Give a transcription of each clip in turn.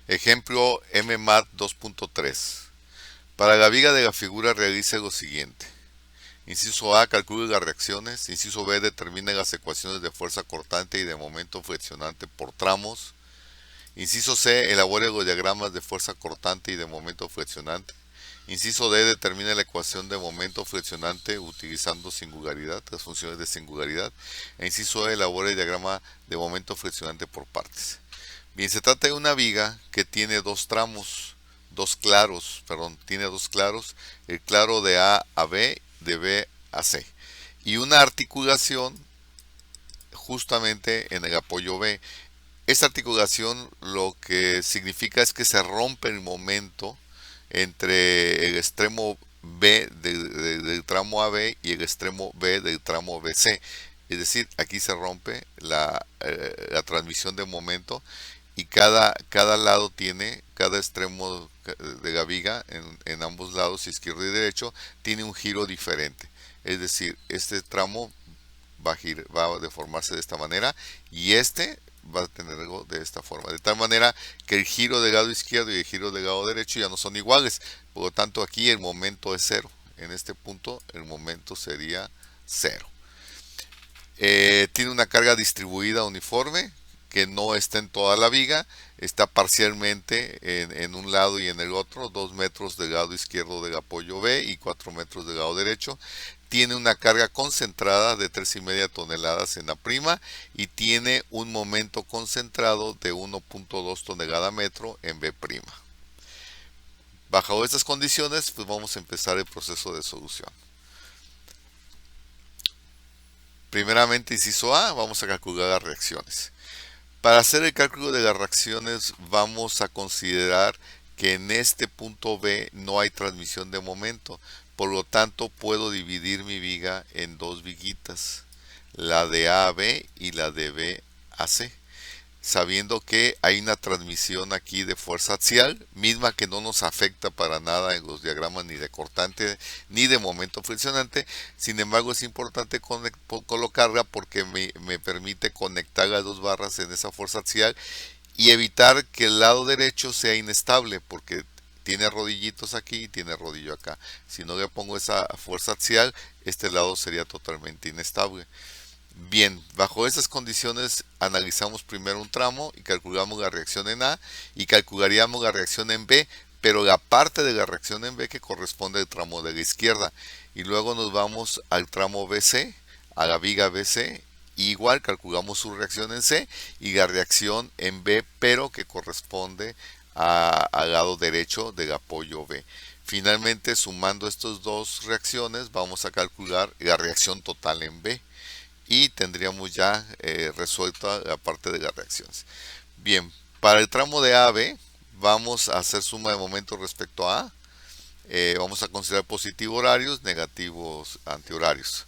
Ejemplo MMAT 2.3. Para la viga de la figura realice lo siguiente. Inciso A, calcule las reacciones. Inciso B, determine las ecuaciones de fuerza cortante y de momento flexionante por tramos. Inciso C, elabore los diagramas de fuerza cortante y de momento flexionante. Inciso D, determine la ecuación de momento flexionante utilizando singularidad, las funciones de singularidad. E inciso E, elabore el diagrama de momento flexionante por partes. Bien, se trata de una viga que tiene dos tramos, tiene dos claros, el claro de A a B, de B a C, y una articulación justamente en el apoyo B. Esta articulación lo que significa es que se rompe el momento entre el extremo B del tramo AB y el extremo B del tramo BC. Es decir, aquí se rompe la transmisión de momento y cada lado tiene, cada extremo de la viga en ambos lados, izquierdo y derecho, tiene un giro diferente. Es decir, este tramo va a deformarse de esta manera y este va a tener algo de esta forma. De tal manera que el giro del lado izquierdo y el giro del lado derecho ya no son iguales. Por lo tanto, aquí el momento es cero. En este punto el momento sería cero. Tiene una carga distribuida uniforme que no está en toda la viga, está parcialmente en un lado y en el otro, 2 metros del lado izquierdo del apoyo B y 4 metros del lado derecho. Tiene una carga concentrada de 3,5 toneladas en la prima y tiene un momento concentrado de 1.2 tonelada metro en B prima. Bajo estas condiciones, pues vamos a empezar el proceso de solución. Primeramente, inciso A, vamos a calcular las reacciones. Para hacer el cálculo de las reacciones vamos a considerar que en este punto B no hay transmisión de momento, por lo tanto puedo dividir mi viga en dos viguitas, la de A a B y la de B a C, sabiendo que hay una transmisión aquí de fuerza axial, misma que no nos afecta para nada en los diagramas ni de cortante ni de momento flexionante. Sin embargo, es importante colocarla porque me permite conectar las dos barras en esa fuerza axial y evitar que el lado derecho sea inestable, porque tiene rodillitos aquí y tiene rodillo acá. Si no le pongo esa fuerza axial, este lado sería totalmente inestable. Bien, bajo esas condiciones analizamos primero un tramo y calculamos la reacción en A y calcularíamos la reacción en B, pero la parte de la reacción en B que corresponde al tramo de la izquierda. Y luego nos vamos al tramo BC, a la viga BC, y igual calculamos su reacción en C y la reacción en B, pero que corresponde al lado derecho del apoyo B. Finalmente, sumando estas dos reacciones, vamos a calcular la reacción total en B y tendríamos ya resuelta la parte de las reacciones. Bien, para el tramo de A a B vamos a hacer suma de momentos respecto a A. Vamos a considerar positivos horarios, negativos antihorarios.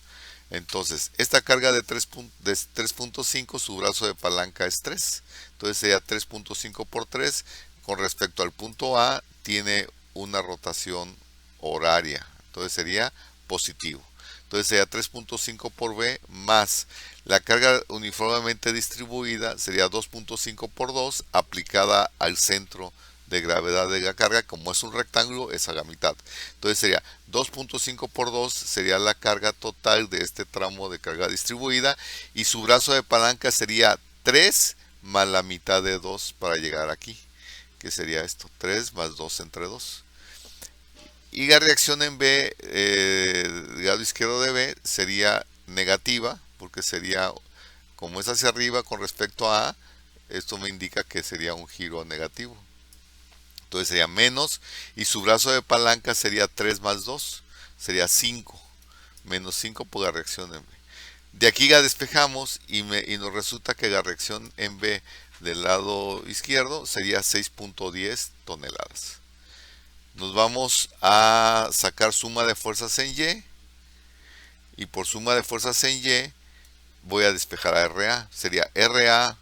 Entonces, esta carga de 3.5, su brazo de palanca es 3. Entonces sería 3.5 por 3. Con respecto al punto A, tiene una rotación horaria. Entonces sería positivo. Entonces sería 3.5 por B más la carga uniformemente distribuida sería 2.5 por 2 aplicada al centro de gravedad de la carga. Como es un rectángulo, es a la mitad. Entonces sería 2.5 por 2 sería la carga total de este tramo de carga distribuida y su brazo de palanca sería 3 más la mitad de 2 para llegar aquí, que sería esto, 3 más 2 entre 2. Y la reacción en B, del lado izquierdo de B, sería negativa, porque sería, como es hacia arriba con respecto a A, esto me indica que sería un giro negativo. Entonces sería menos, y su brazo de palanca sería 3 más 2, sería 5, menos 5 por la reacción en B. De aquí la despejamos y nos resulta que la reacción en B del lado izquierdo sería 6.10 toneladas. Nos vamos a sacar suma de fuerzas en Y y por suma de fuerzas en Y voy a despejar a RA. Sería RA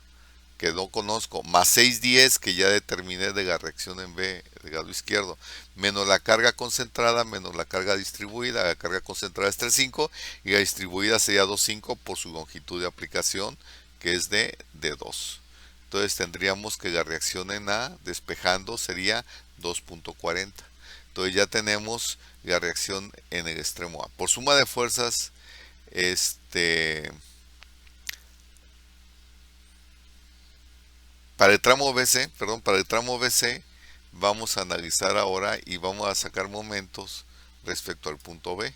que no conozco más 610 que ya determiné de la reacción en B del lado izquierdo menos la carga concentrada menos la carga distribuida. La carga concentrada es 3.5 y la distribuida sería 2.5 por su longitud de aplicación que es de 2. Entonces tendríamos que la reacción en A, despejando, sería 2.40. Entonces ya tenemos la reacción en el extremo A. Por suma de fuerzas, para el tramo BC, perdón, para el tramo BC, vamos a analizar ahora y vamos a sacar momentos respecto al punto B.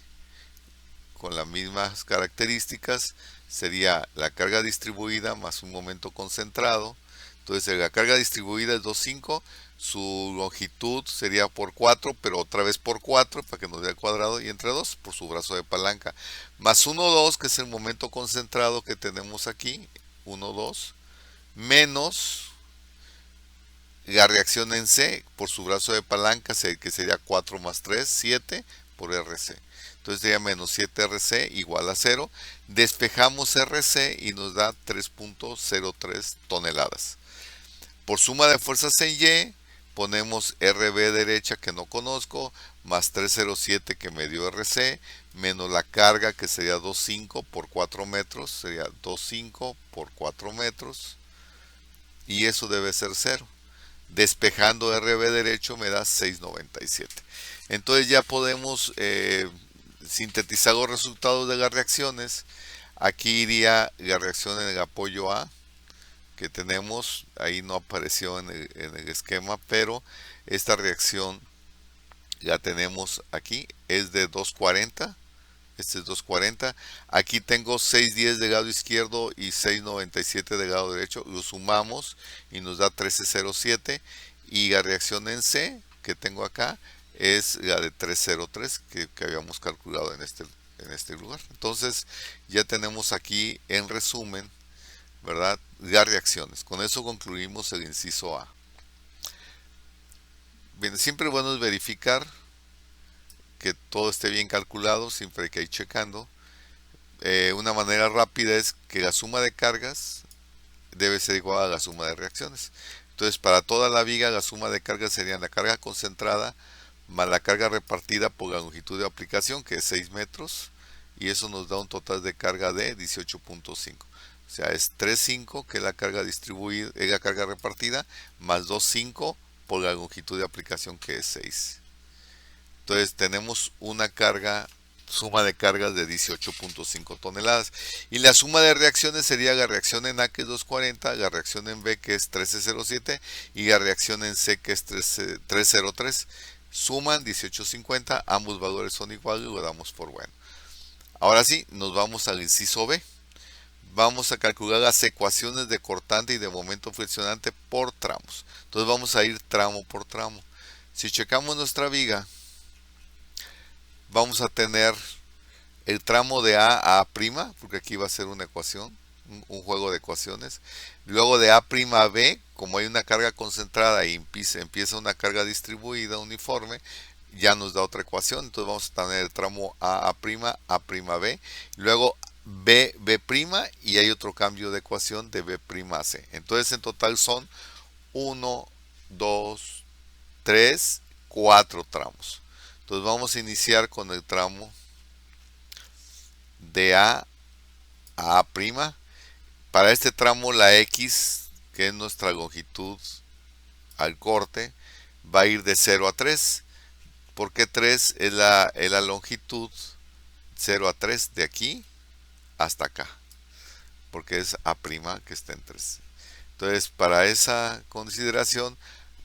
Con las mismas características, sería la carga distribuida más un momento concentrado. Entonces la carga distribuida es 2,5, su longitud sería por 4, pero otra vez por 4 para que nos dé el cuadrado, y entre 2 por su brazo de palanca, más 1,2 que es el momento concentrado que tenemos aquí, 1,2, menos la reacción en C por su brazo de palanca, que sería 4 más 3, 7 por RC. Entonces sería menos 7RC igual a 0. Despejamos RC y nos da 3.03 toneladas. Por suma de fuerzas en Y, ponemos RB derecha que no conozco, más 307 que me dio RC, menos la carga que sería 2,5 por 4 metros, sería 2,5 por 4 metros, y eso debe ser 0. Despejando RB derecho me da 697. Entonces ya podemos sintetizar los resultados de las reacciones. Aquí iría la reacción en el apoyo A que tenemos, ahí no apareció en el esquema, pero esta reacción ya tenemos aquí, es de 240. Este es 240. Aquí tengo 610 de lado izquierdo y 697 de lado derecho. Lo sumamos y nos da 1307. Y la reacción en C que tengo acá es la de 303 que habíamos calculado en este lugar. Entonces ya tenemos aquí en resumen, ¿verdad?, las reacciones. Con eso concluimos el inciso A. Bien, siempre bueno es verificar que todo esté bien calculado, siempre hay que ir checando. Una manera rápida es que la suma de cargas debe ser igual a la suma de reacciones. Entonces, para toda la viga, la suma de cargas sería la carga concentrada más la carga repartida por la longitud de aplicación, que es 6 metros, y eso nos da un total de carga de 18.5. O sea, es 3,5 que es la carga distribuida, es la carga repartida, más 2,5 por la longitud de aplicación, que es 6. Entonces tenemos una suma de cargas de 18.5 toneladas. Y la suma de reacciones sería la reacción en A, que es 240, la reacción en B, que es 1307, y la reacción en C, que es 303. Suman 18.50, ambos valores son iguales y lo damos por bueno. Ahora sí, nos vamos al inciso B. Vamos a calcular las ecuaciones de cortante y de momento friccionante por tramos. Entonces vamos a ir tramo por tramo. Si checamos nuestra viga, vamos a tener el tramo de A a A', porque aquí va a ser una ecuación, un juego de ecuaciones. Luego de A' a B, como hay una carga concentrada y empieza una carga distribuida uniforme, ya nos da otra ecuación. Entonces vamos a tener el tramo A', A' B, luego B, B', y hay otro cambio de ecuación de B' a C. Entonces en total son 1, 2, 3, 4 tramos. Entonces vamos a iniciar con el tramo de A a A'. Para este tramo la X, que es nuestra longitud al corte, va a ir de 0 a 3. Porque 3 es la longitud 0 a 3 de aquí hasta acá. Porque es A' que está en 3. Entonces, para esa consideración,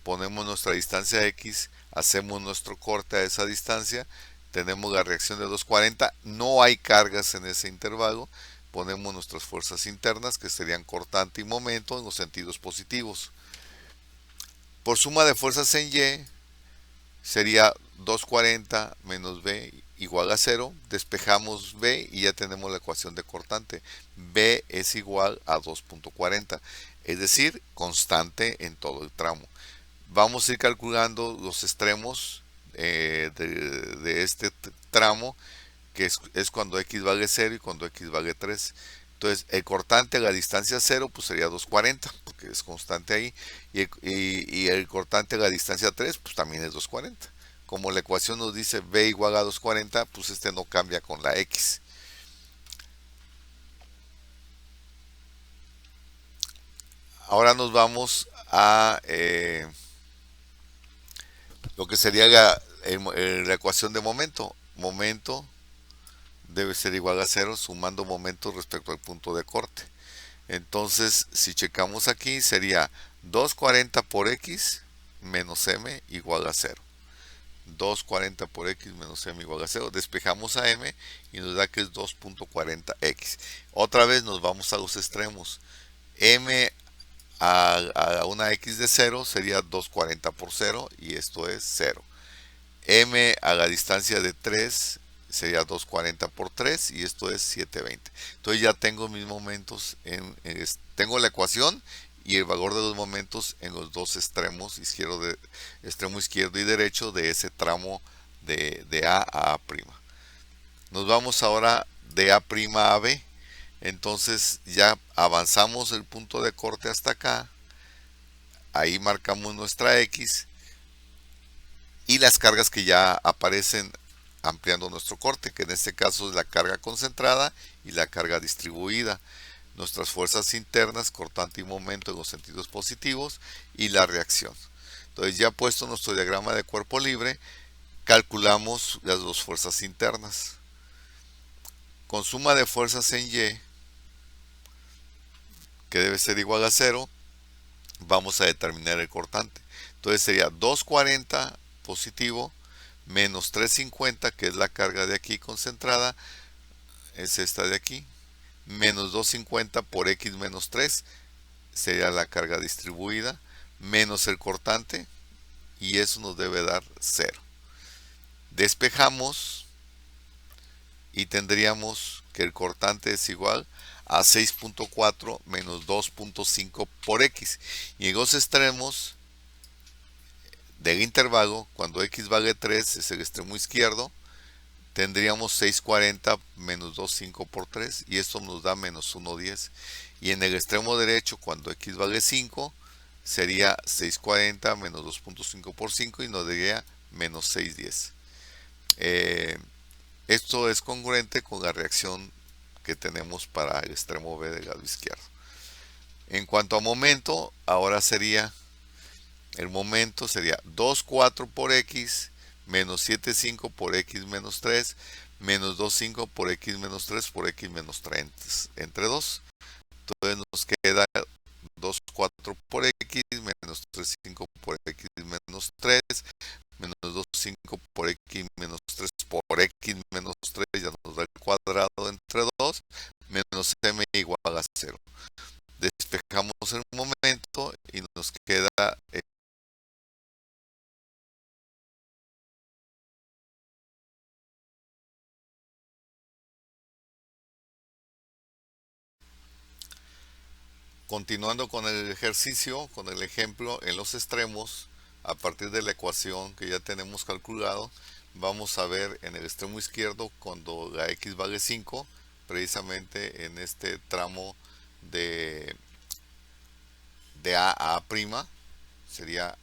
ponemos nuestra distancia X, hacemos nuestro corte a esa distancia, tenemos la reacción de 240, no hay cargas en ese intervalo, ponemos nuestras fuerzas internas, que serían cortante y momento en los sentidos positivos. Por suma de fuerzas en Y, sería 240 menos B igual a 0, despejamos B y ya tenemos la ecuación de cortante. B es igual a 2.40, es decir, constante en todo el tramo. Vamos a ir calculando los extremos de este tramo, que es cuando X vale 0 y cuando X vale 3. Entonces, el cortante a la distancia 0 pues sería 240, porque es constante ahí. Y el cortante a la distancia 3 pues también es 240. Como la ecuación nos dice B igual a 240, pues este no cambia con la X. Ahora nos vamos a lo que sería la ecuación de momento. Momento debe ser igual a cero sumando momentos respecto al punto de corte. Entonces, si checamos aquí, sería 240 por x menos m igual a cero. 240 por x menos m igual a cero. Despejamos a m y nos da que es 2.40x. Otra vez nos vamos a los extremos. M a una x de 0 sería 240 por 0 y esto es 0. M a la distancia de 3 sería 240 por 3 y esto es 720. Entonces ya tengo mis momentos, tengo la ecuación y el valor de los momentos en los dos extremos, extremo izquierdo y derecho de ese tramo de A a A'. Nos vamos ahora de A' a B. Entonces ya avanzamos el punto de corte hasta acá. Ahí marcamos nuestra X y las cargas que ya aparecen ampliando nuestro corte, que en este caso es la carga concentrada y la carga distribuida, nuestras fuerzas internas, cortante y momento en los sentidos positivos y la reacción. Entonces ya puesto nuestro diagrama de cuerpo libre, calculamos las dos fuerzas internas. Con suma de fuerzas en Y, que debe ser igual a 0, vamos a determinar el cortante. Entonces sería 240 positivo menos 350, que es la carga de aquí concentrada, es esta de aquí, menos 250 por x menos 3, sería la carga distribuida, menos el cortante, y eso nos debe dar 0. Despejamos y tendríamos que el cortante es igual a 6.4 menos 2.5 por x. Y en los extremos del intervalo, cuando x vale 3, es el extremo izquierdo, tendríamos 640 menos 2.5 por 3 y esto nos da menos 1.10. Y en el extremo derecho, cuando x vale 5, sería 640 menos 2.5 por 5 y nos daría menos 610. Esto es congruente con la reacción que tenemos para el extremo B del lado izquierdo. En cuanto a momento, ahora el momento sería 2,4 por x menos 7,5 por x menos 3 menos 2,5 por x menos 3 por x menos 3 entre 2. Entonces nos queda 2,4 por x menos 3,5 por x menos 3 menos 2,5 por x menos 3 por x menos 3, ya nos da el cuadrado entre 2, menos m igual a 0. Despejamos el momento y nos queda continuando con el ejercicio, con el ejemplo, en los extremos, a partir de la ecuación que ya tenemos calculado, vamos a ver en el extremo izquierdo cuando la x vale 5, precisamente en este tramo de, de A a A', sería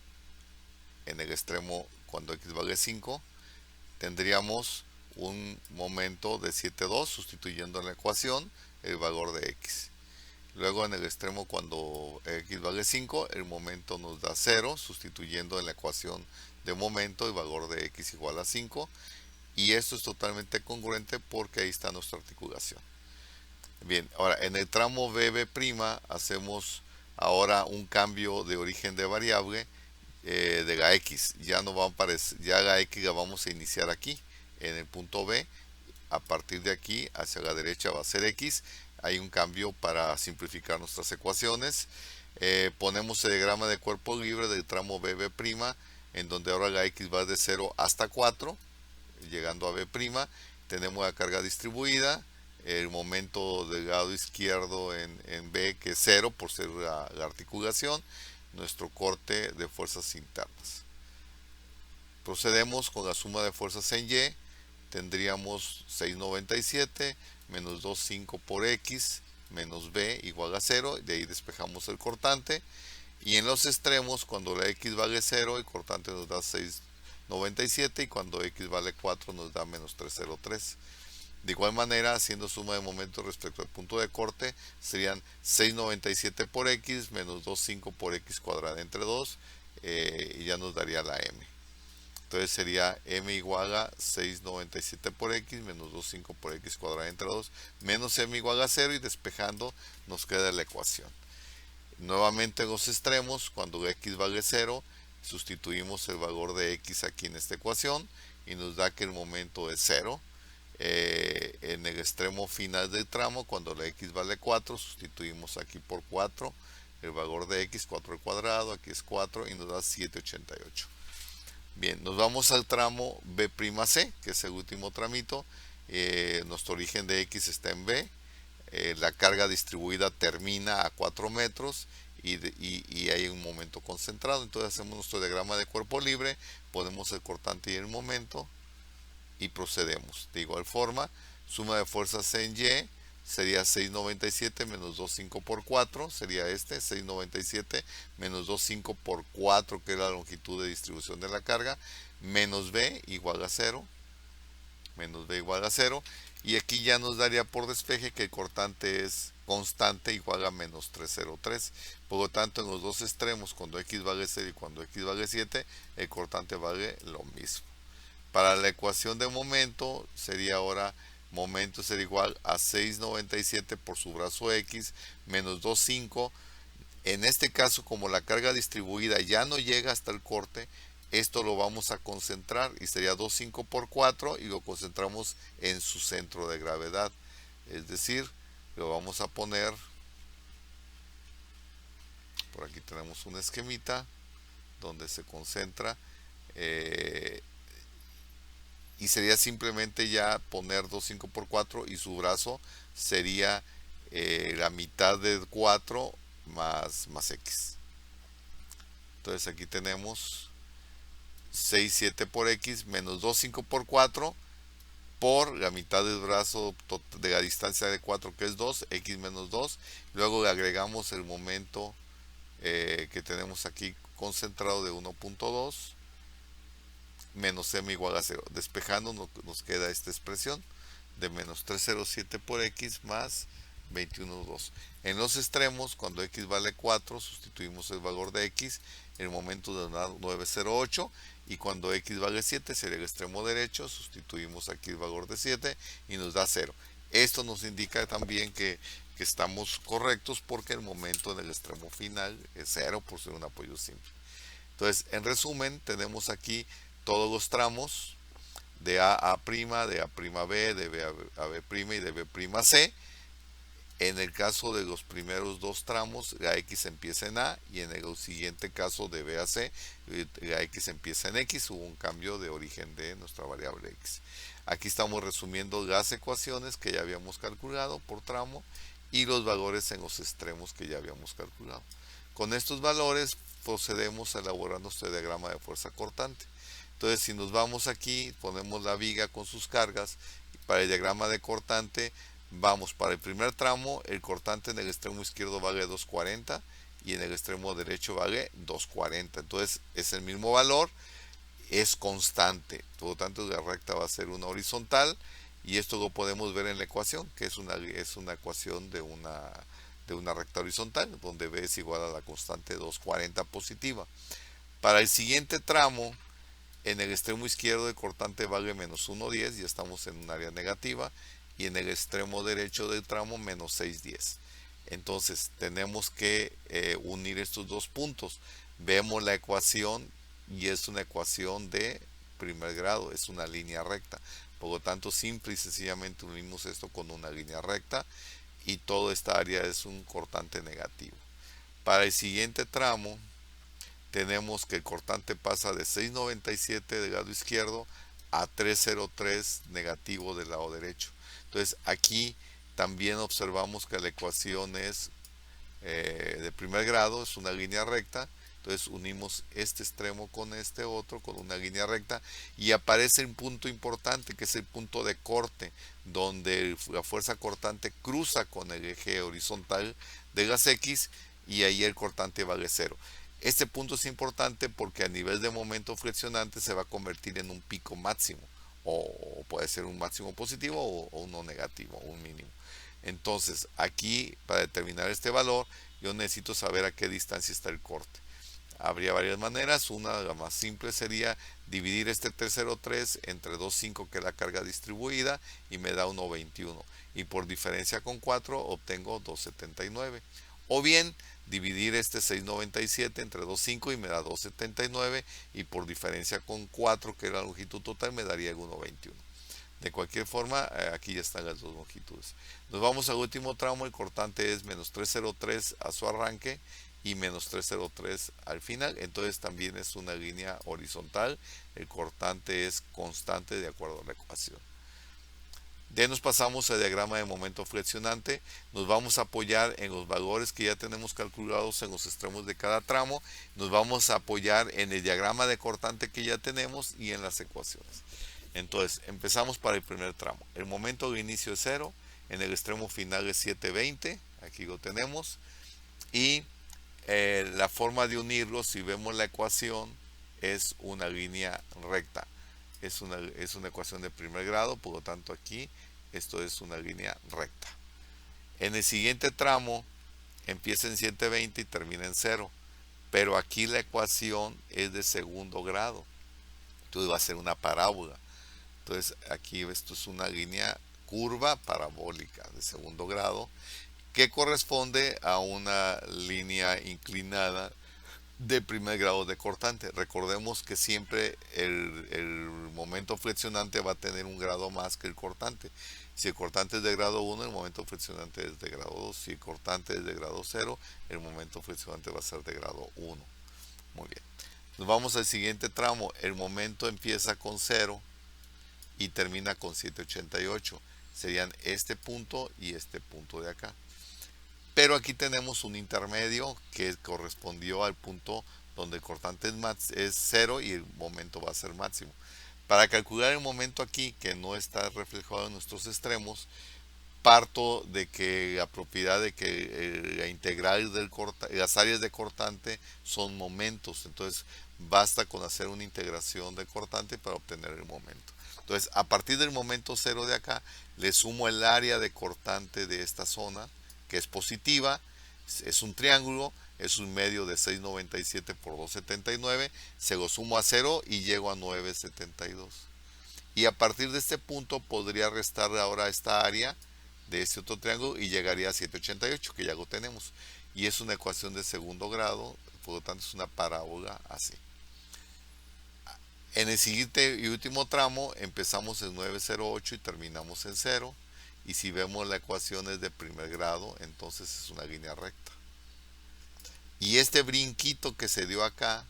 en el extremo cuando x vale 5, tendríamos un momento de 7,2 sustituyendo en la ecuación el valor de x. Luego en el extremo cuando x vale 5, el momento nos da 0, sustituyendo en la ecuación de momento el valor de x igual a 5. Y esto es totalmente congruente porque ahí está nuestra articulación. Bien, ahora en el tramo BB' hacemos ahora un cambio de origen de variable de la x. Ya no va a aparecer, ya la x la vamos a iniciar aquí en el punto B. A partir de aquí hacia la derecha va a ser x. Hay un cambio para simplificar nuestras ecuaciones. Ponemos el diagrama de cuerpo libre del tramo BB', en donde ahora la x va de 0 hasta 4, llegando a B'. Tenemos la carga distribuida, el momento del lado izquierdo en B, que es 0 por ser la articulación, nuestro corte de fuerzas internas. Procedemos con la suma de fuerzas en Y. Tendríamos 697 menos 2,5 por x menos b igual a 0. De ahí despejamos el cortante. Y en los extremos, cuando la x vale 0, el cortante nos da 697. Y cuando x vale 4 nos da menos 303. De igual manera, haciendo suma de momento respecto al punto de corte, serían 697 por x menos 25 por x cuadrada entre 2, y ya nos daría la m. Entonces sería m igual a 697 por x menos 25 por x cuadrada entre 2 menos m igual a 0, y despejando nos queda la ecuación. Nuevamente en los extremos, cuando x vale 0, sustituimos el valor de x aquí en esta ecuación y nos da que el momento es 0. En el extremo final del tramo, cuando la x vale 4, sustituimos aquí por 4 el valor de x, 4 al cuadrado, aquí es 4 y nos da 788. Bien, nos vamos al tramo B'C, que es el último tramito. Nuestro origen de x está en B. La carga distribuida termina a 4 metros y hay un momento concentrado. Entonces hacemos nuestro diagrama de cuerpo libre, ponemos el cortante y el momento y procedemos. De igual forma, suma de fuerzas en Y sería 697 menos 25 por 4, sería 697 menos 25 por 4, que es la longitud de distribución de la carga, menos B igual a 0, y aquí ya nos daría por despeje que el cortante es constante igual a menos 303. Por lo tanto, en los dos extremos, cuando x vale 0 y cuando x vale 7, el cortante vale lo mismo. Para la ecuación de momento sería ahora momento será igual a 697 por su brazo x menos 25. En este caso, como la carga distribuida ya no llega hasta el corte, esto lo vamos a concentrar y sería 25 por 4 y lo concentramos en su centro de gravedad. Es decir, lo vamos a poner, por aquí tenemos un esquemita donde se concentra, y sería simplemente ya poner 25 por 4 y su brazo sería la mitad de 4 más x. Entonces aquí tenemos 6, 7 por x menos 25 por 4 por la mitad del brazo de la distancia de 4, que es 2, x menos 2. Luego le agregamos el momento que tenemos aquí concentrado de 1.2 menos m igual a 0. Despejando nos queda esta expresión de menos 307 por x más 21.2. En los extremos, cuando x vale 4, sustituimos el valor de x, el momento de 908, y cuando x vale 7, sería el extremo derecho, sustituimos aquí el valor de 7 y nos da 0. Esto nos indica también que estamos correctos porque el momento en el extremo final es 0 por ser un apoyo simple. Entonces, en resumen, tenemos aquí todos los tramos de A a', de A'B, de B a B' y de B' C. En el caso de los primeros dos tramos, la x empieza en A, y en el siguiente caso de B a C, la x empieza en X. Hubo un cambio de origen de nuestra variable X. Aquí estamos resumiendo las ecuaciones que ya habíamos calculado por tramo y los valores en los extremos que ya habíamos calculado. Con estos valores procedemos a elaborar nuestro diagrama de fuerza cortante. Entonces, si nos vamos aquí, ponemos la viga con sus cargas, y para el diagrama de cortante, vamos para el primer tramo, el cortante en el extremo izquierdo vale 240 y en el extremo derecho vale 240. Entonces, es el mismo valor, es constante, por lo tanto la recta va a ser una horizontal, y esto lo podemos ver en la ecuación, que es una ecuación de una recta horizontal, donde B es igual a la constante 240 positiva. Para el siguiente tramo, en el extremo izquierdo el cortante vale menos 1,10, ya estamos en un área negativa, y en el extremo derecho del tramo menos 6,10. Entonces tenemos que unir estos dos puntos. Vemos la ecuación y es una ecuación de primer grado, es una línea recta. Por lo tanto, simple y sencillamente unimos esto con una línea recta y toda esta área es un cortante negativo. Para el siguiente tramo, tenemos que el cortante pasa de 697 del lado izquierdo a 303 negativo del lado derecho. Entonces aquí también observamos que la ecuación es de primer grado, es una línea recta. Entonces unimos este extremo con este otro con una línea recta y aparece un punto importante, que es el punto de corte, donde la fuerza cortante cruza con el eje horizontal de las X, y ahí el cortante vale 0. Este punto es importante porque a nivel de momento flexionante se va a convertir en un pico máximo o puede ser un máximo positivo o uno negativo, un mínimo. Entonces aquí para determinar este valor yo necesito saber a qué distancia está el corte. Habría varias maneras. Una, la más simple, sería dividir este 303 entre 2,5, que es la carga distribuida, y me da 1,21. Y por diferencia con 4 obtengo 2,79. O bien dividir este 6,97 entre 2,5 y me da 2,79. Y por diferencia con 4, que es la longitud total, me daría el 1,21. De cualquier forma, aquí ya están las dos longitudes. Nos vamos al último tramo. El cortante es menos 303 a su arranque y menos 303 al final. Entonces también es una línea horizontal. El cortante es constante de acuerdo a la ecuación. De nos pasamos al diagrama de momento flexionante. Nos vamos a apoyar en los valores que ya tenemos calculados en los extremos de cada tramo. Nos vamos a apoyar en el diagrama de cortante que ya tenemos y en las ecuaciones. Entonces, empezamos para el primer tramo. El momento de inicio es 0. En el extremo final es 720. Aquí lo tenemos. Y la forma de unirlo, si vemos la ecuación, es una línea recta. Es una ecuación de primer grado, por lo tanto aquí esto es una línea recta. En el siguiente tramo empieza en 720 y termina en 0, pero aquí la ecuación es de segundo grado, entonces va a ser una parábola. Entonces aquí esto es una línea curva parabólica de segundo grado que corresponde a una línea inclinada de primer grado de cortante. Recordemos que siempre el momento flexionante va a tener un grado más que el cortante. Si el cortante es de grado 1, el momento flexionante es de grado 2. Si el cortante es de grado 0, el momento flexionante va a ser de grado 1. Muy bien. Nos vamos al siguiente tramo. El momento empieza con 0 y termina con 788. Serían este punto y este punto de acá. Pero aquí tenemos un intermedio que correspondió al punto donde el cortante es 0 y el momento va a ser máximo. Para calcular el momento aquí, que no está reflejado en nuestros extremos, parto de que la propiedad de que la integral las áreas de cortante son momentos. Entonces basta con hacer una integración de cortante para obtener el momento. Entonces, a partir del momento 0 de acá, le sumo el área de cortante de esta zona, que es positiva, es un triángulo, es un medio de 697 por 279, se lo sumo a 0 y llego a 972. Y a partir de este punto podría restarle ahora esta área de este otro triángulo y llegaría a 788, que ya lo tenemos. Y es una ecuación de segundo grado, por lo tanto es una parábola así. En el siguiente y último tramo empezamos en 908 y terminamos en 0. Y si vemos la ecuación es de primer grado, entonces es una línea recta. Y este brinquito que se dio acá,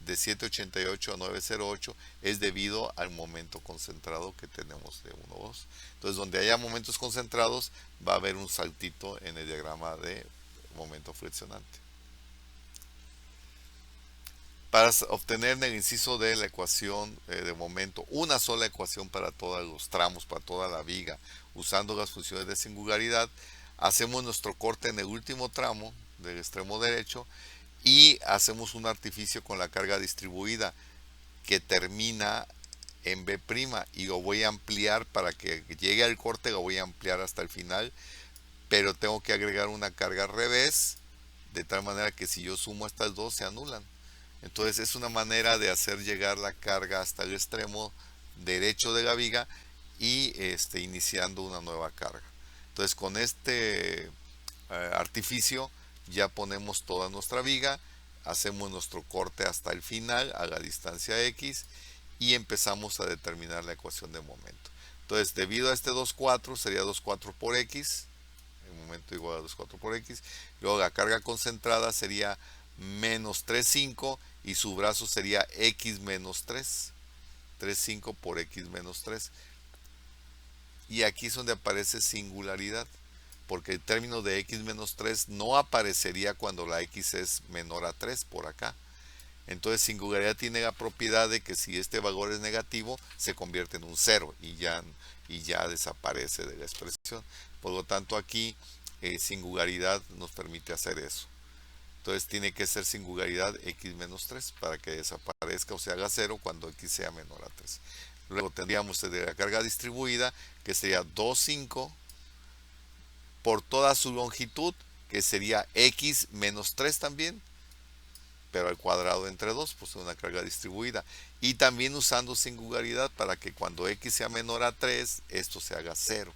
de 788 a 908, es debido al momento concentrado que tenemos de 1, 2. Entonces, donde haya momentos concentrados, va a haber un saltito en el diagrama de momento flexionante. Para obtener en el inciso D la ecuación de momento, una sola ecuación para todos los tramos, para toda la viga, usando las funciones de singularidad, hacemos nuestro corte en el último tramo del extremo derecho y hacemos un artificio con la carga distribuida que termina en B' y lo voy a ampliar para que llegue al corte, lo voy a ampliar hasta el final, pero tengo que agregar una carga al revés, de tal manera que si yo sumo estas dos se anulan. Entonces es una manera de hacer llegar la carga hasta el extremo derecho de la viga y iniciando una nueva carga. Entonces con este artificio ya ponemos toda nuestra viga, hacemos nuestro corte hasta el final a la distancia x y empezamos a determinar la ecuación de momento. Entonces debido a este 2,4 sería 2,4 por x, el momento igual a 2,4 por x, luego la carga concentrada sería menos 3,5 y su brazo sería x menos 3, 3,5 por x menos 3. Y aquí es donde aparece singularidad, porque el término de x menos 3 no aparecería cuando la x es menor a 3 por acá. Entonces singularidad tiene la propiedad de que si este valor es negativo se convierte en un 0 y ya desaparece de la expresión. Por lo tanto aquí singularidad nos permite hacer eso. Entonces tiene que ser singularidad x menos 3 para que desaparezca o se haga 0 cuando x sea menor a 3. Luego tendríamos de la carga distribuida, que sería 2,5 por toda su longitud, que sería x menos 3 también, pero al cuadrado entre 2, pues es una carga distribuida. Y también usando singularidad para que cuando x sea menor a 3, esto se haga 0.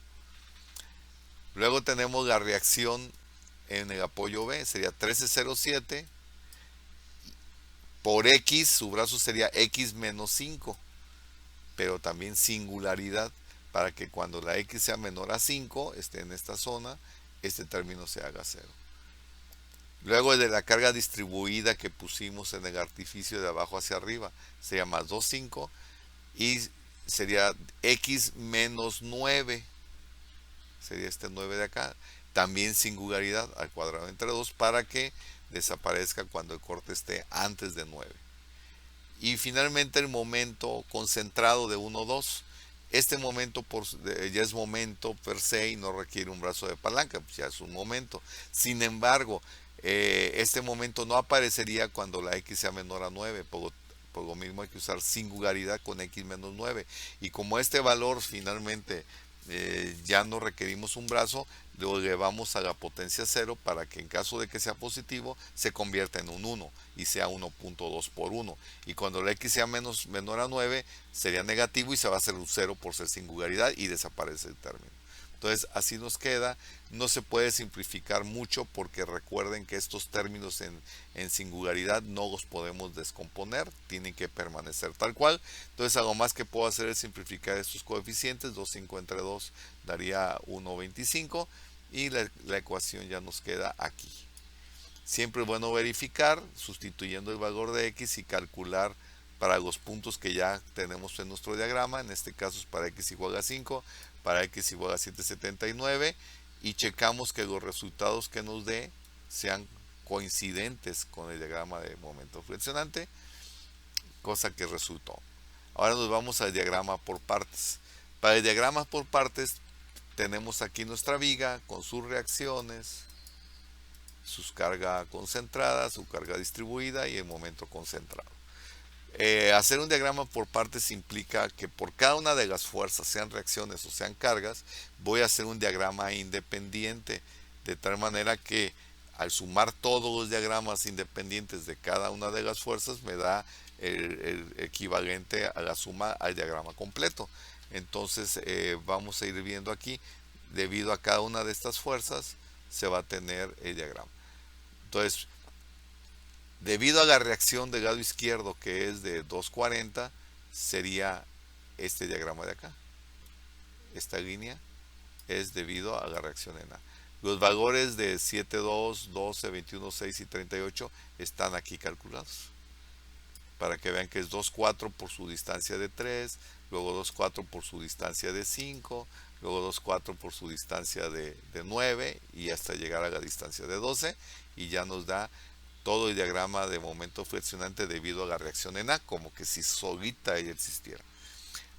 Luego tenemos la reacción en el apoyo B, sería 13,07 por x, su brazo sería x menos 5, pero también singularidad para que cuando la x sea menor a 5, esté en esta zona, este término se haga 0. Luego de la carga distribuida que pusimos en el artificio de abajo hacia arriba, sería más 2,5 y sería x menos 9, sería este 9 de acá, también singularidad al cuadrado entre 2 para que desaparezca cuando el corte esté antes de 9. Y finalmente el momento concentrado de 1, 2. Este momento ya es momento per se y no requiere un brazo de palanca, pues ya es un momento. Sin embargo, este momento no aparecería cuando la x sea menor a 9, por lo mismo hay que usar singularidad con x menos 9. Y como este valor finalmente ya no requerimos un brazo, lo elevamos a la potencia 0 para que en caso de que sea positivo se convierta en un 1 y sea 1.2 por 1. Y cuando la x sea menor a 9 sería negativo y se va a hacer un 0 por ser singularidad y desaparece el término. Entonces así nos queda. No se puede simplificar mucho porque recuerden que estos términos en singularidad no los podemos descomponer, tienen que permanecer tal cual. Entonces algo más que puedo hacer es simplificar estos coeficientes. 2,5 entre 2 daría 1,25 y la ecuación ya nos queda aquí. Siempre es bueno verificar sustituyendo el valor de x y calcular para los puntos que ya tenemos en nuestro diagrama. En este caso es para x igual a 5, para x igual a 7,79 y checamos que los resultados que nos dé sean coincidentes con el diagrama de momento flexionante, cosa que resultó. Ahora nos vamos al diagrama por partes. Para el diagrama por partes tenemos aquí nuestra viga con sus reacciones, su carga concentrada, su carga distribuida y el momento concentrado. Hacer un diagrama por partes implica que por cada una de las fuerzas, sean reacciones o sean cargas, voy a hacer un diagrama independiente, de tal manera que al sumar todos los diagramas independientes de cada una de las fuerzas me da el equivalente a la suma al diagrama completo. Entonces vamos a ir viendo aquí, debido a cada una de estas fuerzas se va a tener el diagrama. Entonces, debido a la reacción del lado izquierdo que es de 240, sería este diagrama de acá. Esta línea es debido a la reacción en A. Los valores de 7,2, 12, 21, 6 y 38 están aquí calculados. Para que vean que es 2,4 por su distancia de 3, luego 2,4 por su distancia de 5, luego 2,4 por su distancia de 9 y hasta llegar a la distancia de 12 y ya nos da todo el diagrama de momento flexionante debido a la reacción en A, como que si solita ella existiera.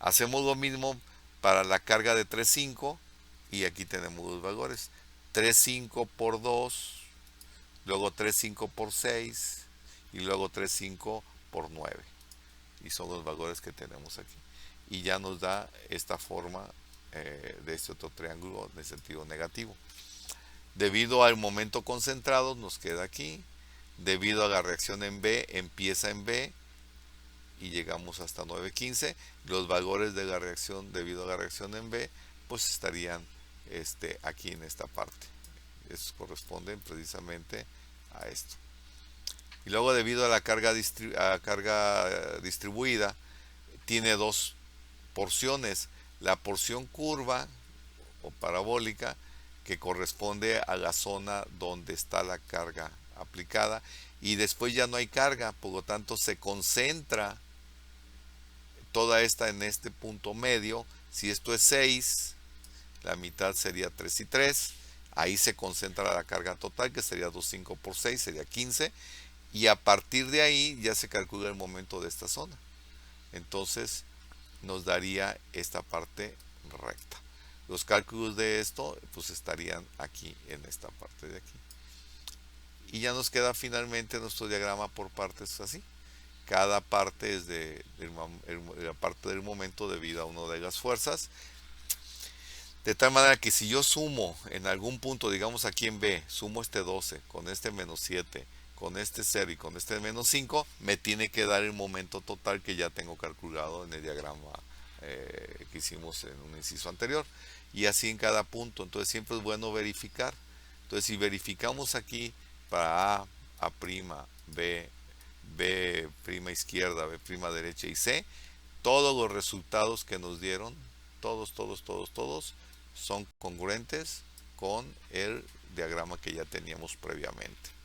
Hacemos lo mismo para la carga de 3,5 y aquí tenemos los valores. 3,5 por 2, luego 3,5 por 6 y luego 3,5 por 9. Y son los valores que tenemos aquí. Y ya nos da esta forma de este otro triángulo en sentido negativo. Debido al momento concentrado nos queda aquí. Debido a la reacción en B, empieza en B y llegamos hasta 9,15. Los valores de la reacción debido a la reacción en B pues estarían aquí en esta parte. Estos corresponden precisamente a esto. Y luego debido a la carga distribuida tiene dos porciones. La porción curva o parabólica que corresponde a la zona donde está la carga aplicada y después ya no hay carga, por lo tanto se concentra toda esta en este punto medio. Si esto es 6, la mitad sería 3 y 3, ahí se concentra la carga total que sería 2,5 por 6, sería 15 y a partir de ahí ya se calcula el momento de esta zona. Entonces nos daría esta parte recta. Los cálculos de esto pues estarían aquí en esta parte de aquí. Y ya nos queda finalmente nuestro diagrama por partes así, cada parte es la parte del momento debido a una de las fuerzas. De tal manera que si yo sumo en algún punto, digamos aquí en B, sumo este 12 con este menos 7, con este 0 y con este menos 5, me tiene que dar el momento total que ya tengo calculado en el diagrama que hicimos en un inciso anterior. Y así en cada punto. Entonces siempre es bueno verificar. Entonces si verificamos aquí para A', B, B' izquierda, B' derecha y C, todos los resultados que nos dieron, todos, son congruentes con el diagrama que ya teníamos previamente.